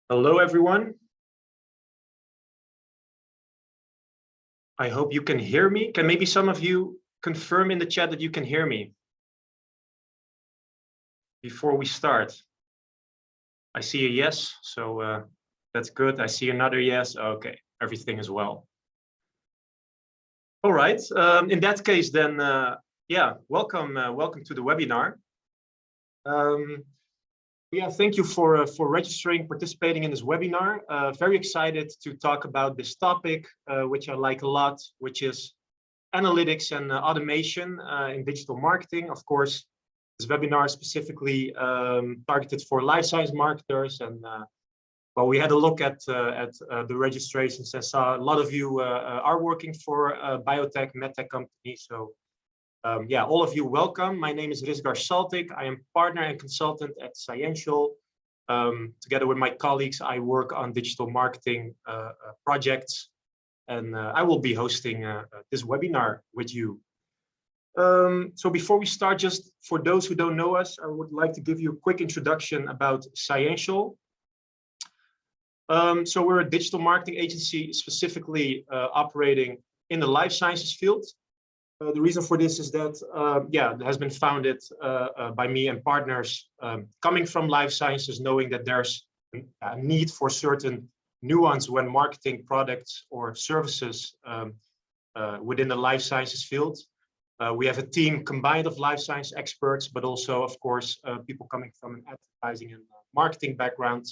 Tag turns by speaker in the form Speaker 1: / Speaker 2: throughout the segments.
Speaker 1: Hello, everyone. I hope you can hear me. Can maybe some of you confirm in the chat that you can hear me before we start? I see a yes, so that's good. I see another yes. Okay, everything is well. All right. In that case, then, yeah, welcome to the webinar. Yeah, thank you for registering, participating in this webinar. Very excited to talk about this topic, which I like a lot, which is analytics and automation in digital marketing. Of course, this webinar is specifically targeted for life science marketers. And well, we had a look at the registrations and saw a lot of you are working for biotech, medtech companies. So yeah, all of you, welcome. My name is Rizgar Saltik. I am partner and consultant at Sciential. Together with my colleagues, I work on digital marketing projects, and I will be hosting this webinar with you. So before we start, just for those who don't know us, I would like to give you a quick introduction about Sciential. So we're a digital marketing agency specifically operating in the life sciences field. The reason for this is that, yeah, it has been founded by me and partners coming from life sciences, knowing that there's a need for certain nuance when marketing products or services within the life sciences field. We have a team combined of life science experts, but also, of course, people coming from an advertising and marketing background.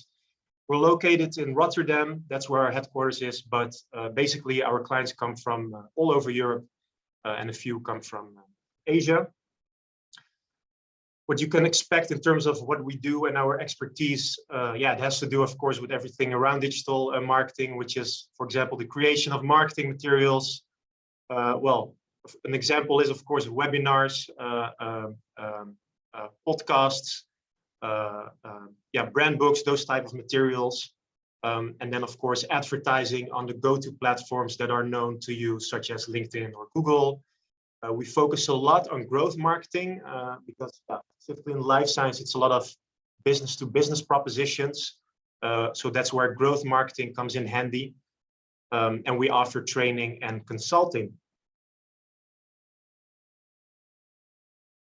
Speaker 1: We're located in Rotterdam. That's where our headquarters is, but basically our clients come from all over Europe. And a few come from Asia. What you can expect in terms of what we do and our expertise, yeah, it has to do, of course, with everything around digital marketing, which is, for example, the creation of marketing materials. Well, an example is, of course, webinars, podcasts, yeah, brand books, those type of materials. And then, of course, advertising on the go-to platforms that are known to you, such as LinkedIn or Google. We focus a lot on growth marketing because specifically in life science, it's a lot of business-to-business propositions. So that's where growth marketing comes in handy. And we offer training and consulting.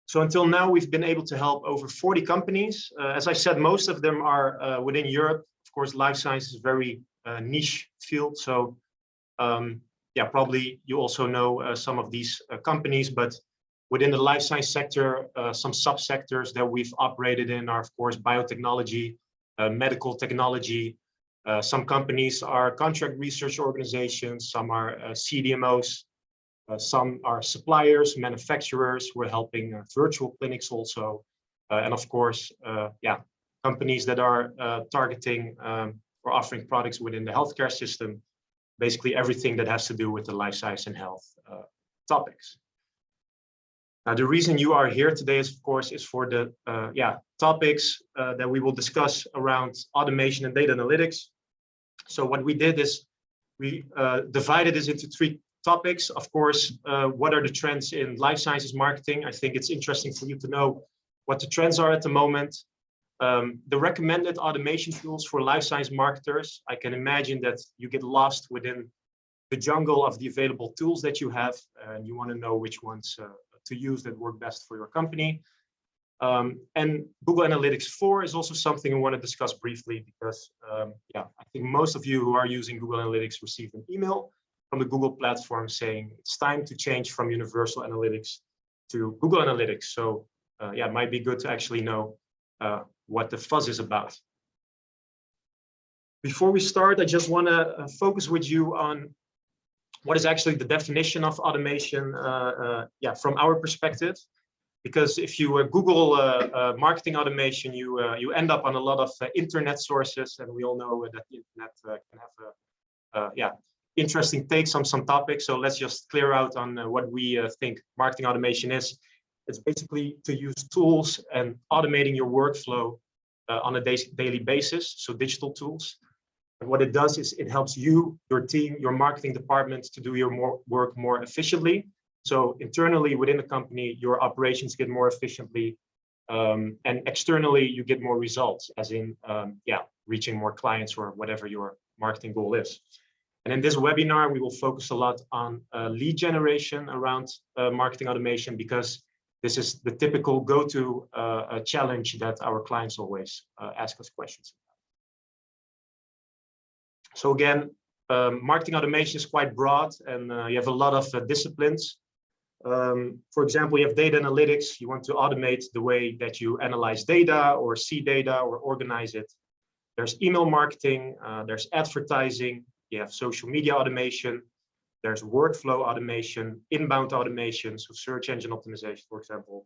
Speaker 1: So until now, we've been able to help over 40 companies. As I said, most of them are within Europe. Of course, life science is a very niche field. So yeah, probably you also know some of these companies, but within the life science sector, some subsectors that we've operated in are, of course, biotechnology, medical technology. Some companies are contract research organizations, some are CDMOs, some are suppliers, manufacturers. We're helping virtual clinics also. And of course, yeah, companies that are targeting or offering products within the healthcare system, basically everything that has to do with the life science and health topics. Now, the reason you are here today is, of course, is for the yeah, topics that we will discuss around automation and data analytics. So what we did is we divided this into 3 topics. Of course, what are the trends in life sciences marketing? I think it's interesting for you to know what the trends are at the moment. The recommended automation tools for life science marketers. I can imagine that you get lost within the jungle of the available tools that you have, and you want to know which ones to use that work best for your company. And Google Analytics 4 is also something we want to discuss briefly because, yeah, I think most of you who are using Google Analytics received an email from the Google platform saying it's time to change from Universal Analytics to Google Analytics. So yeah, it might be good to actually know what the fuzz is about. Before we start, I just want to focus with you on what is actually the definition of automation, yeah, from our perspective. Because if you Google marketing automation, you end up on a lot of internet sources, and we all know that the internet can have yeah, interesting takes on some topics. So let's just clear out on what we think marketing automation is. It's basically to use tools and automating your workflow on a daily basis, so digital tools. And what it does is it helps you, your team, your marketing department to do your work more efficiently. So internally within the company, your operations get more efficiently, and externally you get more results, as in, yeah, reaching more clients or whatever your marketing goal is. And in this webinar, we will focus a lot on lead generation around marketing automation, because this is the typical go-to challenge that our clients always ask us questions about. So again, marketing automation is quite broad, and you have a lot of disciplines. For example, you have data analytics. You want to automate the way that you analyze data or see data or organize it. There's email marketing, there's advertising, you have social media automation, there's workflow automation, inbound automation, so search engine optimization, for example.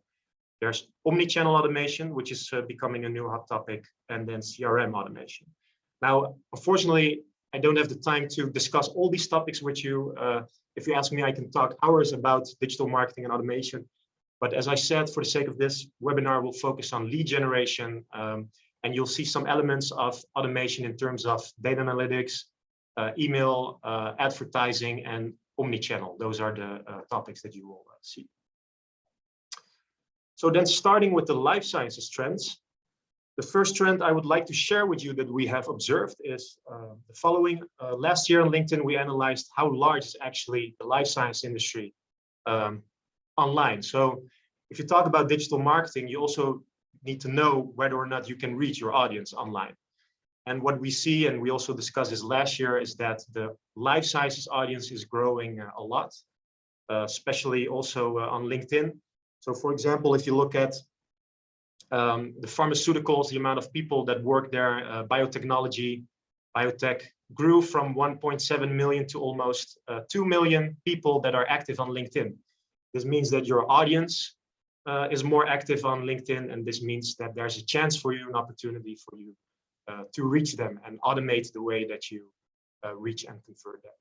Speaker 1: There's omnichannel automation, which is becoming a new hot topic, and then CRM automation. Now, unfortunately, I don't have the time to discuss all these topics with you. If you ask me, I can talk hours about digital marketing and automation. But as I said, for the sake of this webinar, we'll focus on lead generation, and you'll see some elements of automation in terms of data analytics, email, advertising, and omnichannel. Those are the topics that you will see. So then, starting with the life sciences trends, the first trend I would like to share with you that we have observed is the following. Last year on LinkedIn, we analyzed how large is actually the life science industry online. So if you talk about digital marketing, you also need to know whether or not you can reach your audience online. And what we see, and we also discussed this last year, is that the life sciences audience is growing a lot, especially also on LinkedIn. So for example, if you look at the pharmaceuticals, the amount of people that work there, biotechnology, biotech grew from 1.7 million to almost 2 million people that are active on LinkedIn. This means that your audience is more active on LinkedIn, and this means that there's a chance for you, an opportunity for you to reach them and automate the way that you reach and convert them.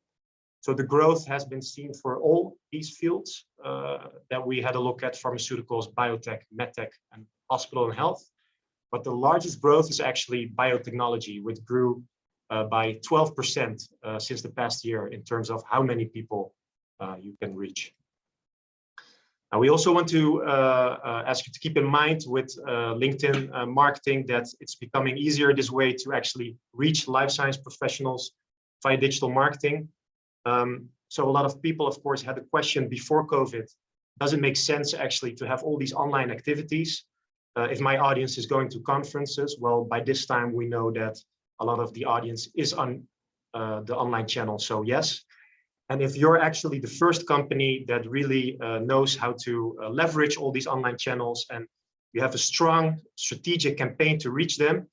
Speaker 1: So the growth has been seen for all these fields that we had a look at: pharmaceuticals, biotech, medtech, and hospital and health. But the largest growth is actually biotechnology, which grew by 12% since the past year in terms of how many people you can reach. Now, we also want to ask you to keep in mind with LinkedIn marketing that it's becoming easier this way to actually reach life science professionals via digital marketing. So a lot of people, of course, had the question before COVID: does it make sense actually to have all these online activities if my audience is going to conferences? Well, by this time, we know that a lot of the audience is on the online channel. So yes. And if you're actually the first company that really knows how to leverage all these online channels, and you have a strong strategic campaign to reach them,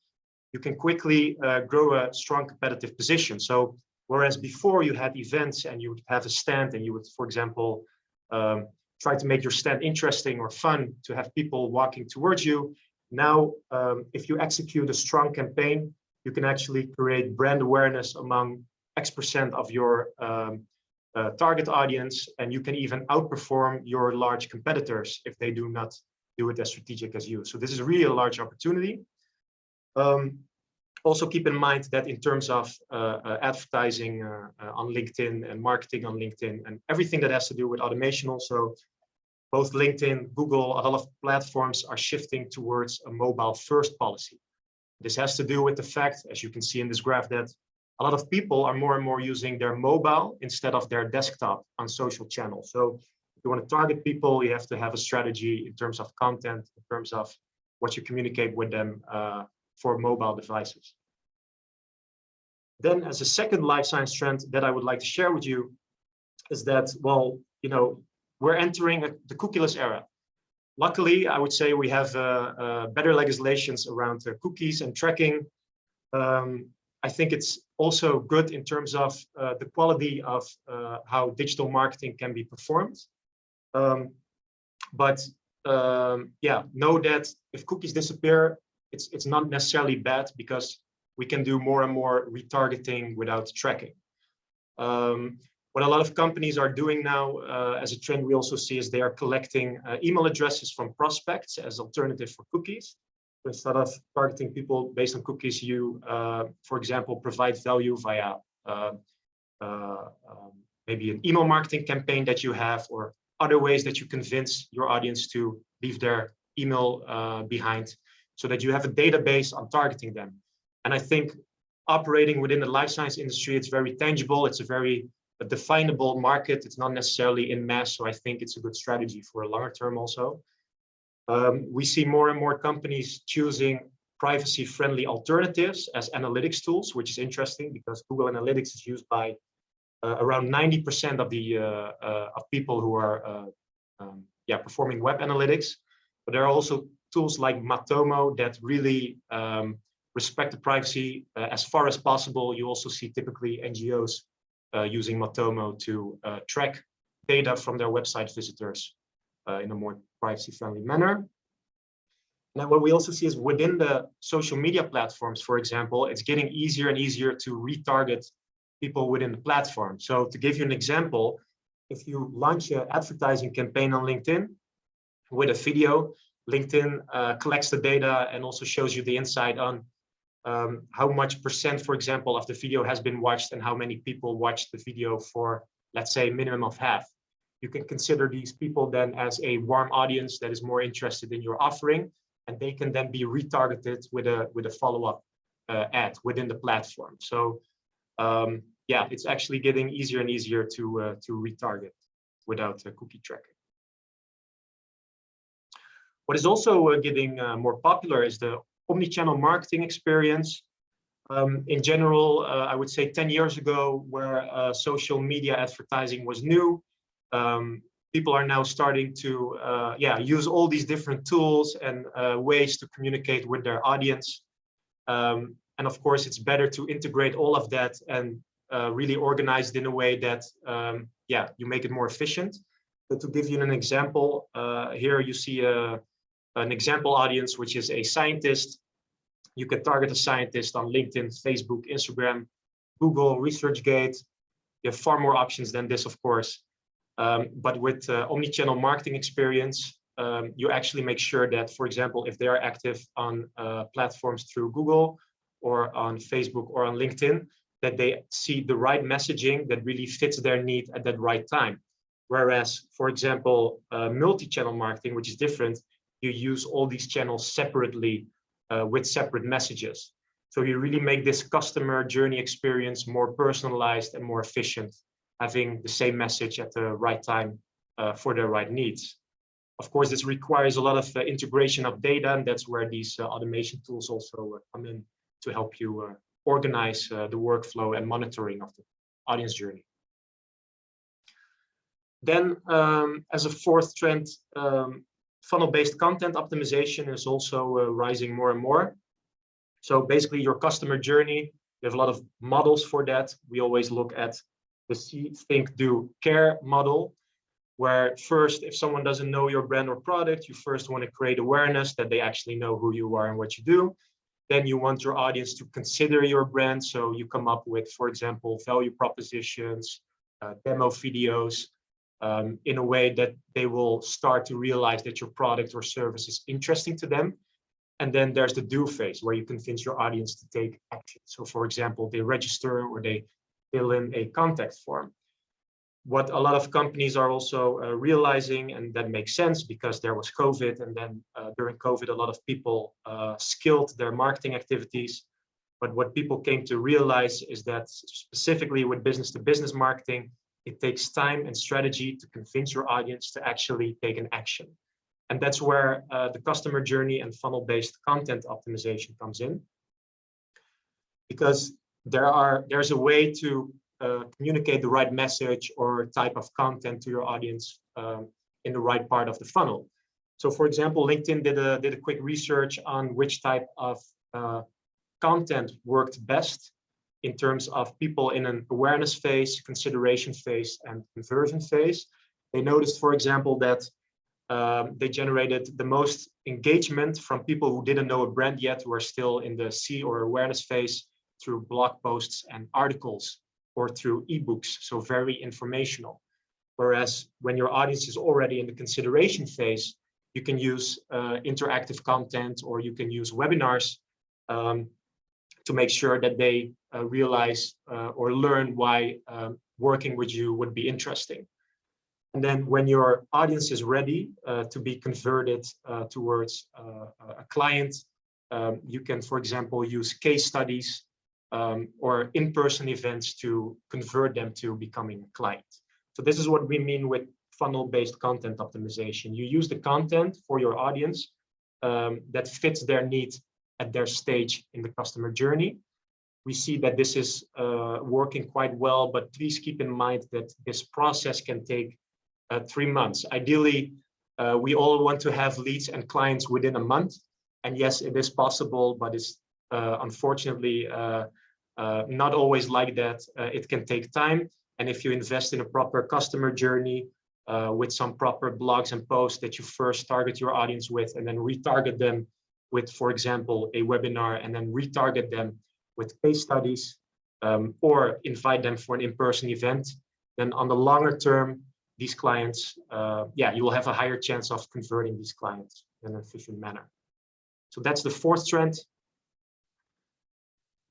Speaker 1: you can quickly grow a strong competitive position. So whereas before you had events and you would have a stand and you would, for example, try to make your stand interesting or fun to have people walking towards you, now if you execute a strong campaign, you can actually create brand awareness among X% of your target audience, and you can even outperform your large competitors if they do not do it as strategic as you. So this is really a large opportunity. Also keep in mind that in terms of advertising on LinkedIn and marketing on LinkedIn and everything that has to do with automation, also both LinkedIn, Google, a lot of platforms are shifting towards a mobile first policy. This has to do with the fact, as you can see in this graph, that a lot of people are more and more using their mobile instead of their desktop on social channels. So if you want to target people, you have to have a strategy in terms of content, in terms of what you communicate with them for mobile devices. Then as a second life science trend that I would like to share with you is that, well, you know, we're entering the cookieless era. Luckily, I would say we have better legislations around cookies and tracking. I think it's also good in terms of the quality of how digital marketing can be performed. Yeah, know that if cookies disappear, it's not necessarily bad, because we can do more and more retargeting without tracking. What a lot of companies are doing now as a trend we also see is they are collecting email addresses from prospects as alternative for cookies. So instead of targeting people based on cookies, you, for example, provide value via maybe an email marketing campaign that you have, or other ways that you convince your audience to leave their email behind, so that you have a database on targeting them. And I think operating within the life science industry, it's very tangible. It's a very definable market. It's not necessarily in mass. So I think it's a good strategy for a longer term also. We see more and more companies choosing privacy-friendly alternatives as analytics tools, which is interesting because Google Analytics is used by around 90% of the of people who are performing web analytics. But there are also tools like Matomo that really respect the privacy as far as possible. You also see typically NGOs using Matomo to track data from their website visitors in a more privacy-friendly manner. Now, what we also see is within the social media platforms, for example, it's getting easier and easier to retarget people within the platform. So to give you an example, if you launch an advertising campaign on LinkedIn with a video, LinkedIn collects the data and also shows you the insight on how much percent, for example, of the video has been watched and how many people watched the video for, let's say, minimum of half. You can consider these people then as a warm audience that is more interested in your offering, and they can then be retargeted with a follow-up ad within the platform. So yeah, it's actually getting easier and easier to retarget without cookie tracking. What is also getting more popular is the omnichannel marketing experience. In general, I would say 10 years ago, where social media advertising was new, people are now starting to use all these different tools and ways to communicate with their audience. And of course, it's better to integrate all of that and really organize it in a way that you make it more efficient. But to give you an example, here you see an example audience, which is a scientist. You can target a scientist on LinkedIn, Facebook, Instagram, Google, ResearchGate. You have far more options than this, of course. But with omnichannel marketing experience, you actually make sure that, for example, if they are active on platforms through Google or on Facebook or on LinkedIn, that they see the right messaging that really fits their need at that right time. Whereas, for example, multi-channel marketing, which is different, you use all these channels separately with separate messages. So you really make this customer journey experience more personalized and more efficient, having the same message at the right time for their right needs. Of course, this requires a lot of integration of data, and that's where these automation tools also come in to help you organize the workflow and monitoring of the audience journey. Then, as a fourth trend, funnel-based content optimization is also rising more and more. So basically, your customer journey, we have a lot of models for that. We always look at the see, think, do, care model, where first, if someone doesn't know your brand or product, you first want to create awareness that they actually know who you are and what you do. Then you want your audience to consider your brand. So you come up with, for example, value propositions, demo videos, in a way that they will start to realize that your product or service is interesting to them. And then there's the do phase, where you convince your audience to take action. So for example, they register or they fill in a contact form. What a lot of companies are also realizing, and that makes sense because there was COVID, and then during COVID, a lot of people skilled their marketing activities. But what people came to realize is that specifically with business-to-business marketing, it takes time and strategy to convince your audience to actually take an action. And that's where the customer journey and funnel-based content optimization comes in. Because there's a way to communicate the right message or type of content to your audience in the right part of the funnel. So for example, LinkedIn did a quick research on which type of content worked best in terms of people in an awareness phase, consideration phase, and conversion phase. They noticed, for example, that they generated the most engagement from people who didn't know a brand yet, who are still in the see or awareness phase, through blog posts and articles or through ebooks, so very informational. Whereas when your audience is already in the consideration phase, you can use interactive content, or you can use webinars to make sure that they realize or learn why working with you would be interesting. And then when your audience is ready to be converted towards a client, you can, for example, use case studies or in-person events to convert them to becoming a client. So this is what we mean with funnel-based content optimization. You use the content for your audience that fits their needs at their stage in the customer journey. We see that this is working quite well, but please keep in mind that this process can take 3 months. Ideally, we all want to have leads and clients within a month. And yes, it is possible, but it's unfortunately not always like that. It can take time. And if you invest in a proper customer journey with some proper blogs and posts that you first target your audience with, and then retarget them with, for example, a webinar, and then retarget them with case studies, or invite them for an in-person event, then on the longer term, these clients, you will have a higher chance of converting these clients in an efficient manner. So that's the fourth trend.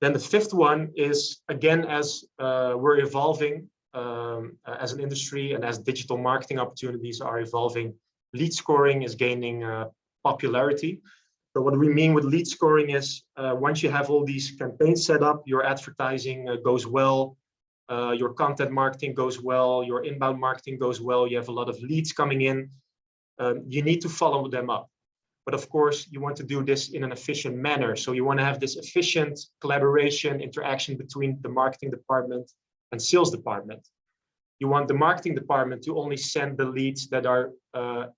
Speaker 1: Then the fifth one is, again, as we're evolving as an industry and as digital marketing opportunities are evolving, lead scoring is gaining popularity. So what we mean with lead scoring is once you have all these campaigns set up, your advertising goes well, your content marketing goes well, your inbound marketing goes well, you have a lot of leads coming in, you need to follow them up. But of course, you want to do this in an efficient manner. So you want to have this efficient collaboration, interaction between the marketing department and sales department. You want the marketing department to only send the leads that are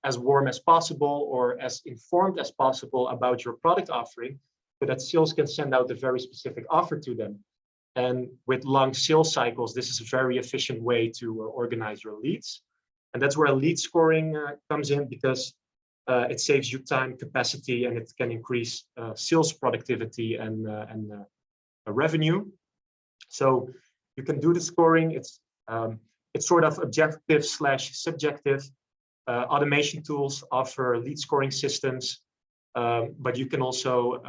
Speaker 1: as warm as possible or as informed as possible about your product offering, so that sales can send out a very specific offer to them. And with long sales cycles, this is a very efficient way to organize your leads. And that's where lead scoring comes in, because it saves you time, capacity, and it can increase sales productivity and revenue. So you can do the scoring. It's sort of objective / subjective. Automation tools offer lead scoring systems, but you can also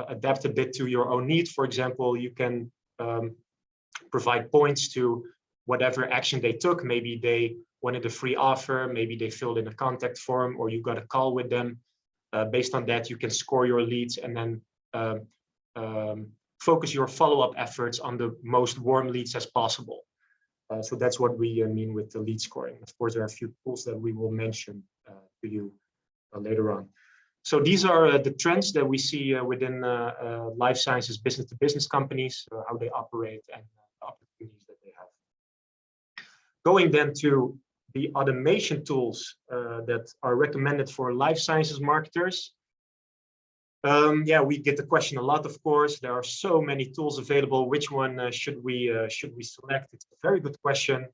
Speaker 1: adapt a bit to your own need. For example, you can provide points to whatever action they took. Maybe they wanted a free offer, maybe they filled in a contact form, or you got a call with them. Based on that, you can score your leads and then focus your follow-up efforts on the most warm leads as possible. So that's what we mean with the lead scoring. Of course, there are a few tools that we will mention to you later on. So these are the trends that we see within life sciences business-to-business companies, how they operate, and the opportunities that they have. Going then to the automation tools that are recommended for life sciences marketers. We get the question a lot, of course. There are so many tools available. Which one should we select? It's a very good question.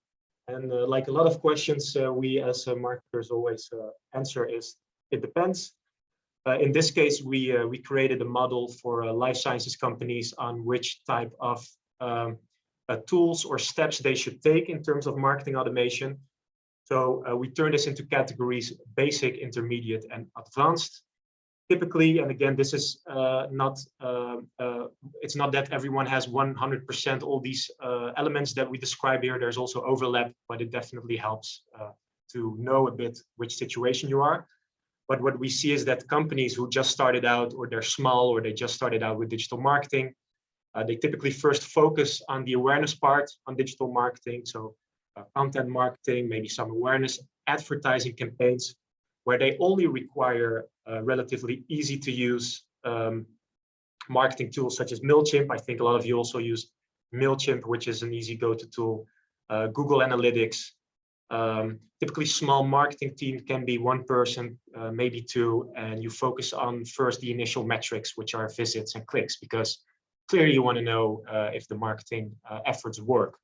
Speaker 1: And like a lot of questions, we as marketers always answer is, it depends. In this case, we created a model for life sciences companies on which type of tools or steps they should take in terms of marketing automation. So we turn this into categories: basic, intermediate, and advanced. Typically, and again, this is it's not that everyone has 100% all these elements that we describe here. There's also overlap, but it definitely helps to know a bit which situation you are. But what we see is that companies who just started out, or they're small, or they just started out with digital marketing, they typically first focus on the awareness part on digital marketing. So content marketing, maybe some awareness advertising campaigns, where they only require relatively easy to use marketing tools such as MailChimp. I think a lot of you also use MailChimp, which is an easy go-to tool. Google Analytics. Typically, small marketing team can be one person, maybe two, and you focus on first the initial metrics, which are visits and clicks, because clearly you want to know if the marketing efforts work.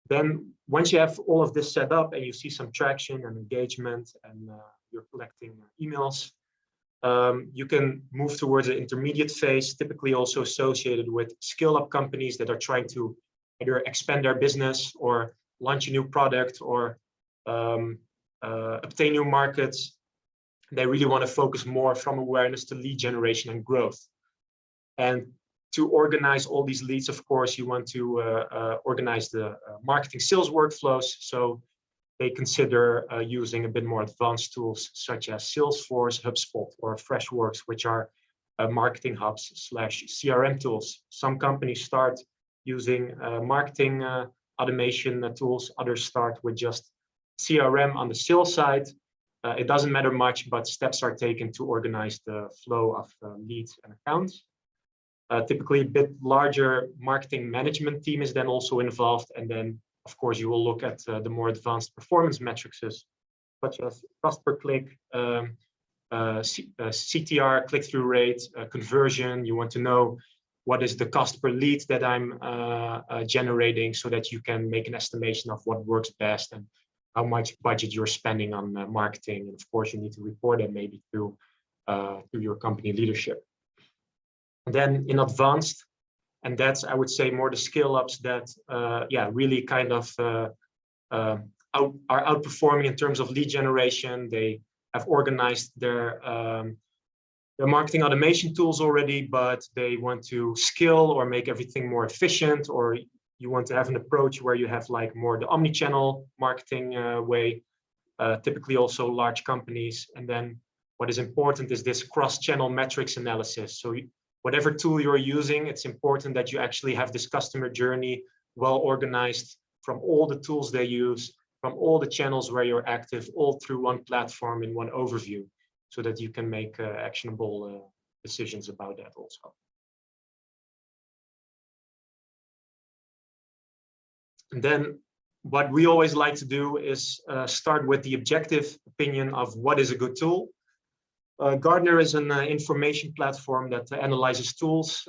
Speaker 1: Then once you have all of this set up and you see some traction and engagement, and you're collecting emails, you can move towards an intermediate phase, typically also associated with scale-up companies that are trying to either expand their business or launch a new product or obtain new markets. They really want to focus more from awareness to lead generation and growth. And to organize all these leads, of course, you want to organize the marketing sales workflows. So they consider using a bit more advanced tools such as Salesforce, HubSpot, or Freshworks, which are marketing hubs slash CRM tools. Some companies start using marketing automation tools. Others start with just CRM on the sales side. It doesn't matter much, but steps are taken to organize the flow of leads and accounts. Typically, a bit larger marketing management team is then also involved. And then, of course, you will look at the more advanced performance metrics, such as cost per click, CTR, click-through rate, conversion. You want to know what is the cost per lead that I'm generating, so that you can make an estimation of what works best and how much budget you're spending on marketing. And of course, you need to report it maybe to your company leadership. And then in advanced, and that's, I would say, more the scale-ups that really kind of are outperforming in terms of lead generation. They have organized their marketing automation tools already, but they want to scale or make everything more efficient, or you want to have an approach where you have like more the omnichannel marketing way, typically also large companies. And then what is important is this cross-channel metrics analysis. So whatever tool you're using, it's important that you actually have this customer journey well organized from all the tools they use, from all the channels where you're active, all through one platform in one overview, so that you can make actionable decisions about that also. And then what we always like to do is start with the objective opinion of what is a good tool. Gartner is an information platform that analyzes tools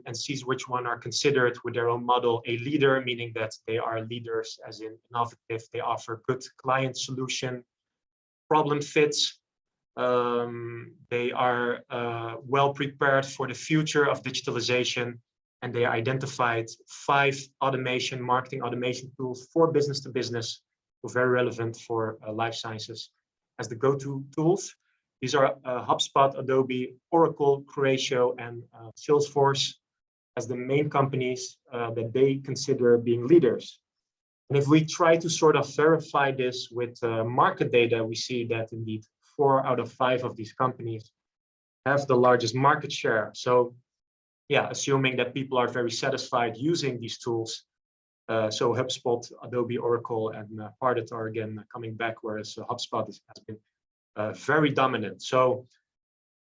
Speaker 1: and sees which one are considered with their own model a leader, meaning that they are leaders as in innovative, they offer good client solution, problem fits, they are well prepared for the future of digitalization, and they identified 5 marketing automation tools for business to business, so very relevant for life sciences as the go-to tools. These are HubSpot, Adobe, Oracle, Curatio, and Salesforce as the main companies that they consider being leaders. And if we try to sort of verify this with market data, we see that indeed 4 out of 5 of these companies have the largest market share. So yeah, assuming that people are very satisfied using these tools, so HubSpot, Adobe, Oracle, and Pardot are again coming back, whereas HubSpot has been very dominant. So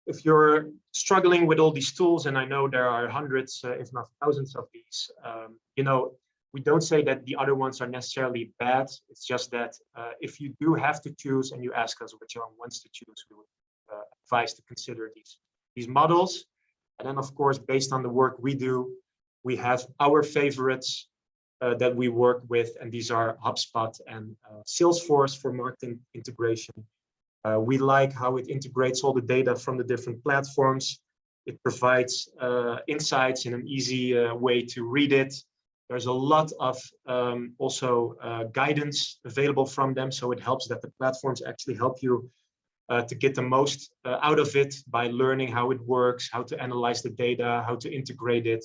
Speaker 1: if you're struggling with all these tools, and I know there are hundreds, if not thousands of these, we don't say that the other ones are necessarily bad. It's just that if you do have to choose and you ask us which ones to choose, we would advise to consider these models. And then, of course, based on the work we do, we have our favorites that we work with, and these are HubSpot and Salesforce for marketing integration. We like how it integrates all the data from the different platforms. It provides insights in an easy way to read it. There's a lot of also guidance available from them, so it helps that the platforms actually help you to get the most out of it by learning how it works, how to analyze the data, how to integrate it,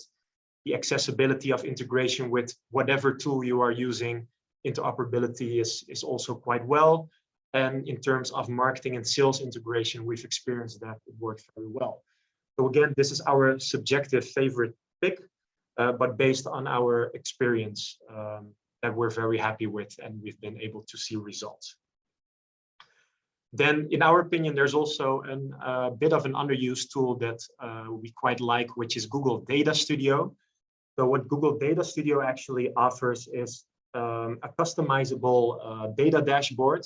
Speaker 1: the accessibility of integration with whatever tool you are using. Interoperability is also quite well. And in terms of marketing and sales integration, we've experienced that it works very well. So again, this is our subjective favorite pick, but based on our experience that we're very happy with, and we've been able to see results. Then, in our opinion, there's also a bit of an underused tool that we quite like, which is Google Data Studio. So what Google Data Studio actually offers is a customizable data dashboard.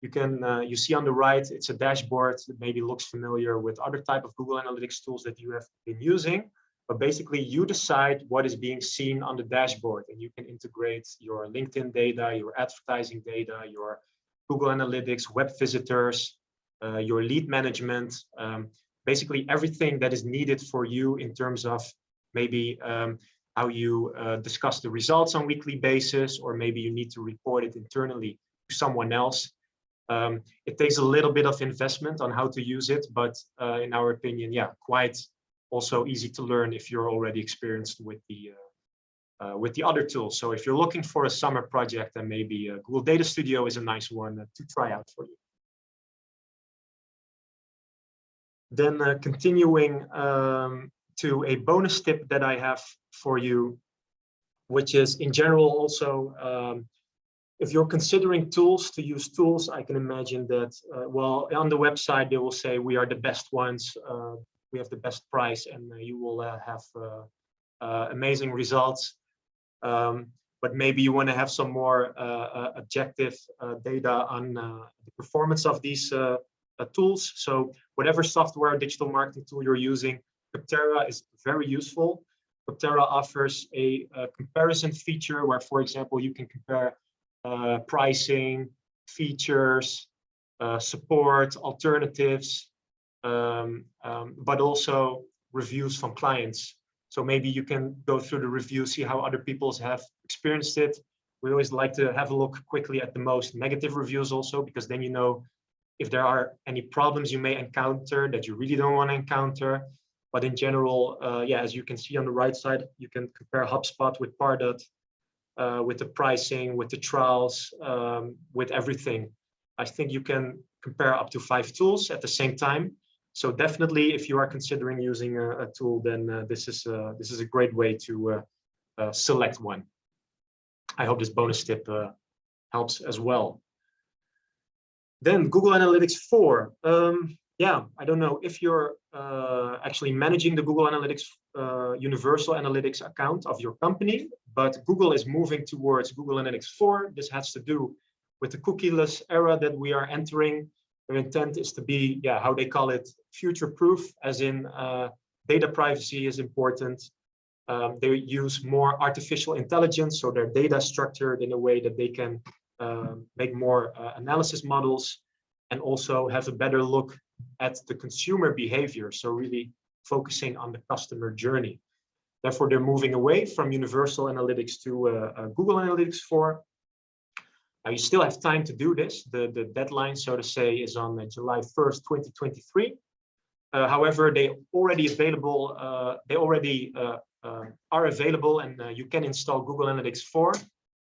Speaker 1: You see on the right, it's a dashboard that maybe looks familiar with other type of Google Analytics tools that you have been using. But basically, you decide what is being seen on the dashboard, and you can integrate your LinkedIn data, your advertising data, your Google Analytics, web visitors, your lead management, basically everything that is needed for you in terms of maybe how you discuss the results on a weekly basis, or maybe you need to report it internally to someone else. It takes a little bit of investment on how to use it, but in our opinion, yeah, quite also easy to learn if you're already experienced with the other tools. So if you're looking for a summer project, then maybe Google Data Studio is a nice one to try out for you. Then continuing to a bonus tip that I have for you, which is in general also, if you're considering tools, to use tools, I can imagine that, well, on the website, they will say we are the best ones, we have the best price, and you will have amazing results. But maybe you want to have some more objective data on the performance of these tools. So whatever software, digital marketing tool you're using, Capterra is very useful. Capterra offers a comparison feature where, for example, you can compare pricing, features, support, alternatives, but also reviews from clients. So maybe you can go through the review, see how other people have experienced it. We always like to have a look quickly at the most negative reviews also, because then you know if there are any problems you may encounter that you really don't want to encounter. But in general, yeah, as you can see on the right side, you can compare HubSpot with Pardot, with the pricing, with the trials, with everything. I think you can compare up to 5 tools at the same time. So definitely, if you are considering using a tool, then this is a great way to select one. I hope this bonus tip helps as well. Then Google Analytics 4. Yeah, I don't know if you're actually managing the Google Analytics Universal Analytics account of your company, but Google is moving towards Google Analytics 4. This has to do with the cookieless era that we are entering. Their intent is to be, yeah, how they call it, future-proof, as in data privacy is important. They use more artificial intelligence, so their data is structured in a way that they can make more analysis models and also have a better look at the consumer behavior, so really focusing on the customer journey. Therefore, they're moving away from Universal Analytics to Google Analytics 4. Now, you still have time to do this. The deadline, so to say, is on July 1st, 2023. However, they already available. They already are available, and you can install Google Analytics 4.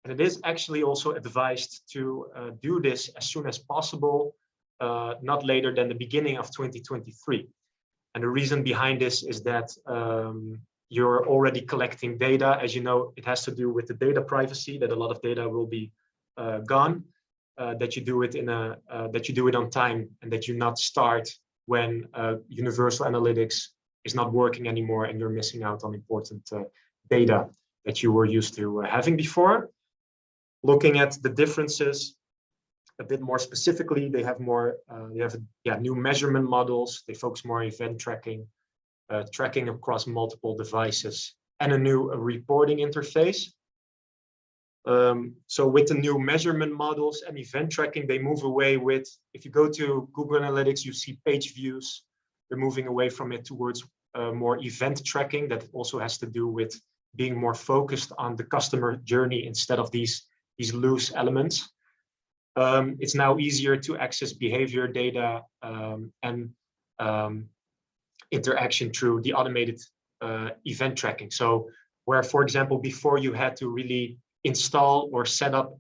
Speaker 1: And it is actually also advised to do this as soon as possible, not later than the beginning of 2023. And the reason behind this is that you're already collecting data. As you know, it has to do with the data privacy, that a lot of data will be gone, that you do it that you do it on time, and that you not start when Universal Analytics is not working anymore and you're missing out on important data that you were used to having before. Looking at the differences a bit more specifically, they have more, new measurement models. They focus more on event tracking, tracking across multiple devices, and a new reporting interface. So with the new measurement models and event tracking, they move away with, if you go to Google Analytics, you see page views. They're moving away from it towards more event tracking that also has to do with being more focused on the customer journey instead of these loose elements. It's now easier to access behavior data and interaction through the automated event tracking. So where, for example, before you had to really install or set up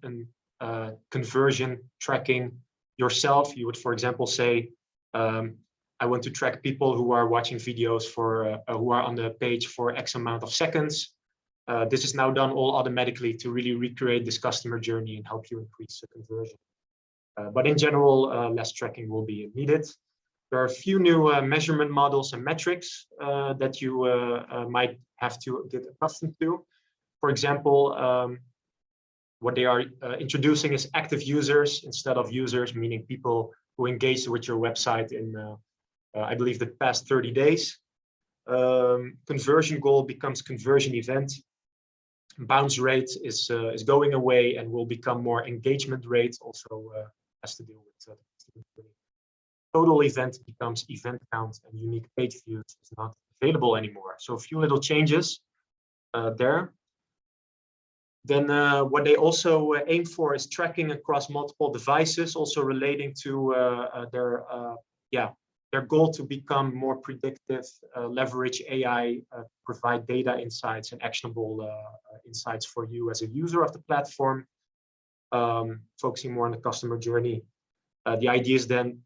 Speaker 1: a conversion tracking yourself, you would, for example, say, I want to track people who are watching videos for who are on the page for X amount of seconds. This is now done all automatically to really recreate this customer journey and help you increase the conversion. But in general, less tracking will be needed. There are a few new measurement models and metrics that you might have to get accustomed to. For example, what they are introducing is active users instead of users, meaning people who engaged with your website in, I believe, the past 30 days. Conversion goal becomes conversion event. Bounce rate is going away and will become more engagement rate, also has to do with total event becomes event count, and unique page views is not available anymore. So a few little changes there. Then what they also aim for is tracking across multiple devices, also relating to their goal to become more predictive, leverage AI, provide data insights and actionable insights for you as a user of the platform, focusing more on the customer journey. The idea is then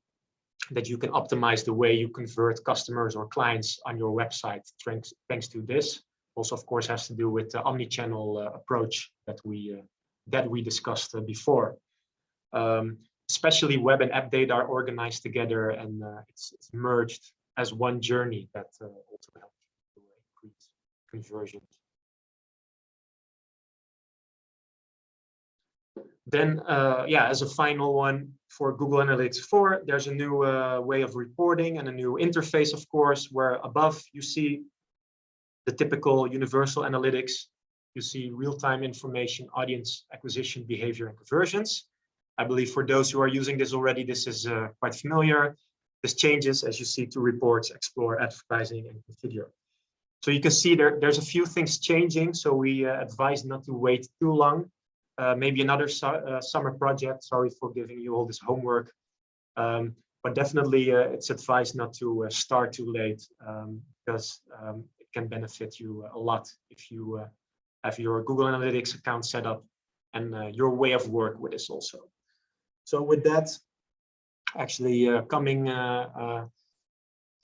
Speaker 1: that you can optimize the way you convert customers or clients on your website thanks to this. Also, of course, has to do with the omnichannel approach that we discussed before. Especially web and app data are organized together, and it's merged as one journey that also helps to increase conversions. Then, yeah, as a final one for Google Analytics 4, there's a new way of reporting and a new interface, of course, where above you see the typical universal analytics. You see real-time information, audience acquisition, behavior, and conversions. I believe for those who are using this already, this is quite familiar. This changes, as you see, to reports, explore, advertising, and configure. So you can see there's a few things changing. So we advise not to wait too long. Maybe another summer project. Sorry for giving you all this homework. But definitely it's advised not to start too late, because it can benefit you a lot if you have your Google Analytics account set up and your way of work with this also. So with that, actually coming to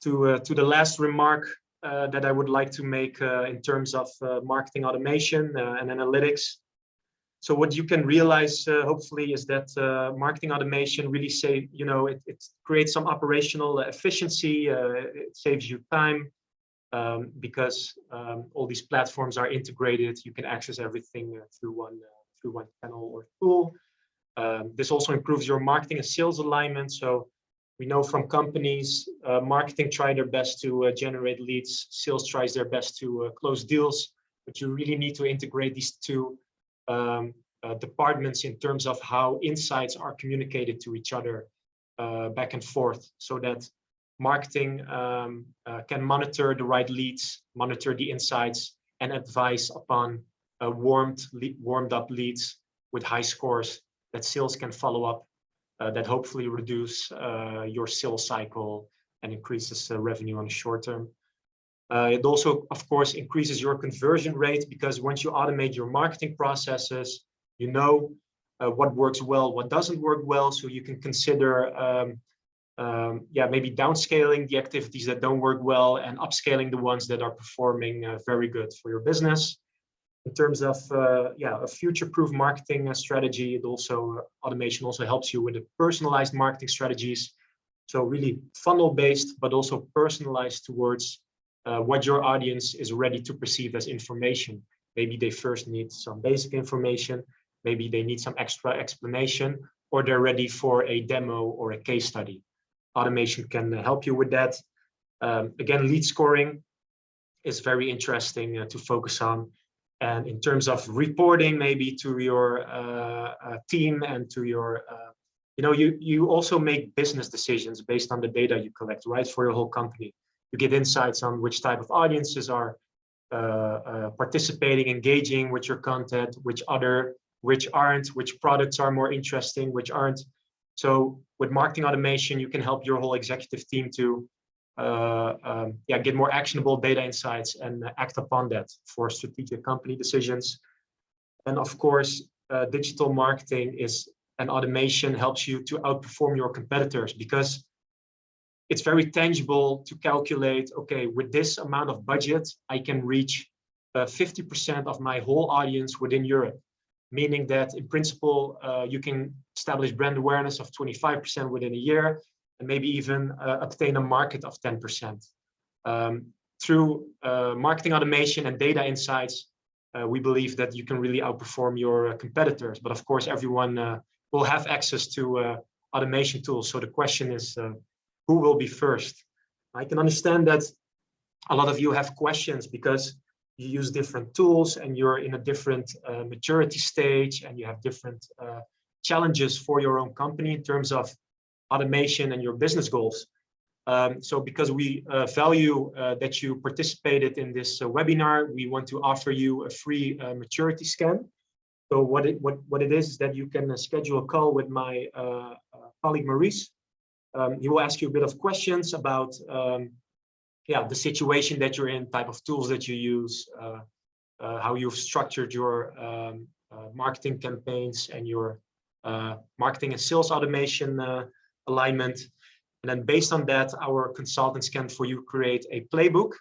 Speaker 1: the last remark that I would like to make in terms of marketing automation and analytics. So what you can realize, hopefully, is that marketing automation really it creates some operational efficiency. It saves you time because all these platforms are integrated. You can access everything through one channel or tool. This also improves your marketing and sales alignment. So we know from companies, marketing try their best to generate leads. Sales tries their best to close deals, but you really need to integrate these two departments in terms of how insights are communicated to each other back and forth, so that marketing can monitor the right leads, monitor the insights, and advise upon warmed up leads with high scores that sales can follow up, that hopefully reduce your sales cycle and increases revenue on the short term. It also, of course, increases your conversion rate, because once you automate your marketing processes, you know what works well, what doesn't work well, so you can consider maybe downscaling the activities that don't work well and upscaling the ones that are performing very good for your business. In terms of a future-proof marketing strategy, automation also helps you with the personalized marketing strategies. So really funnel-based, but also personalized towards what your audience is ready to perceive as information. Maybe they first need some basic information, maybe they need some extra explanation, or they're ready for a demo or a case study. Automation can help you with that. Again, lead scoring is very interesting to focus on. And in terms of reporting, maybe to your team and to your, you also make business decisions based on the data you collect, right, for your whole company. You get insights on which type of audiences are participating, engaging with your content, which aren't, which products are more interesting, which aren't. So with marketing automation, you can help your whole executive team to get more actionable data insights and act upon that for strategic company decisions. And of course, digital marketing and automation helps you to outperform your competitors, because it's very tangible to calculate, okay, with this amount of budget, I can reach 50% of my whole audience within Europe, meaning that in principle, you can establish brand awareness of 25% within a year, and maybe even obtain a market of 10%. Through marketing automation and data insights, we believe that you can really outperform your competitors. But of course, everyone will have access to automation tools. So the question is, who will be first? I can understand that a lot of you have questions because you use different tools and you're in a different maturity stage, and you have different challenges for your own company in terms of automation and your business goals. So because we value that you participated in this webinar, we want to offer you a free maturity scan. So what it is that you can schedule a call with my colleague Maurice. He will ask you a bit of questions about the situation that you're in, type of tools that you use, how you've structured your marketing campaigns and your marketing and sales automation alignment. And then based on that, our consultants can for you create a playbook.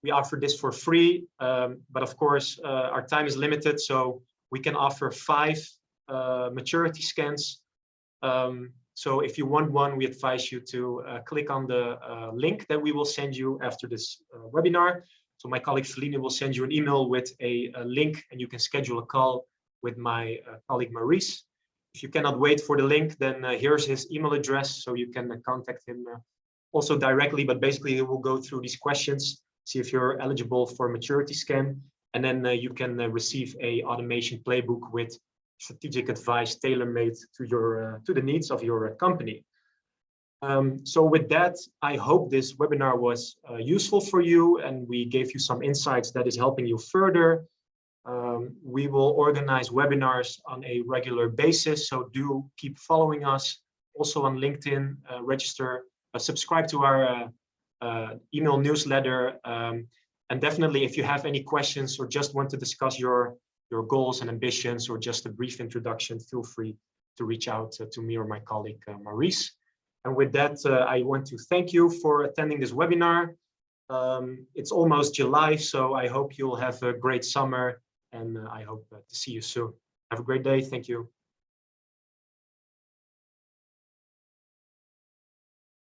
Speaker 1: We offer this for free, but of course, our time is limited, so we can offer 5 maturity scans. So if you want one, we advise you to click on the link that we will send you after this webinar. So my colleague Feline will send you an email with a link, and you can schedule a call with my colleague Maurice. If you cannot wait for the link, then here's his email address, so you can contact him also directly. But basically, he will go through these questions, see if you're eligible for a maturity scan, and then you can receive a automation playbook with strategic advice tailor-made to your to the needs of your company. So with that, I hope this webinar was useful for you, and we gave you some insights that is helping you further. We will organize webinars on a regular basis, so do keep following us. Also on LinkedIn, register, subscribe to our email newsletter, and definitely if you have any questions or just want to discuss your goals and ambitions, or just a brief introduction, feel free to reach out to me or my colleague Maurice. And with that, I want to thank you for attending this webinar. It's almost July, so I hope you'll have a great summer, and I hope to see you soon. Have a great day. Thank you.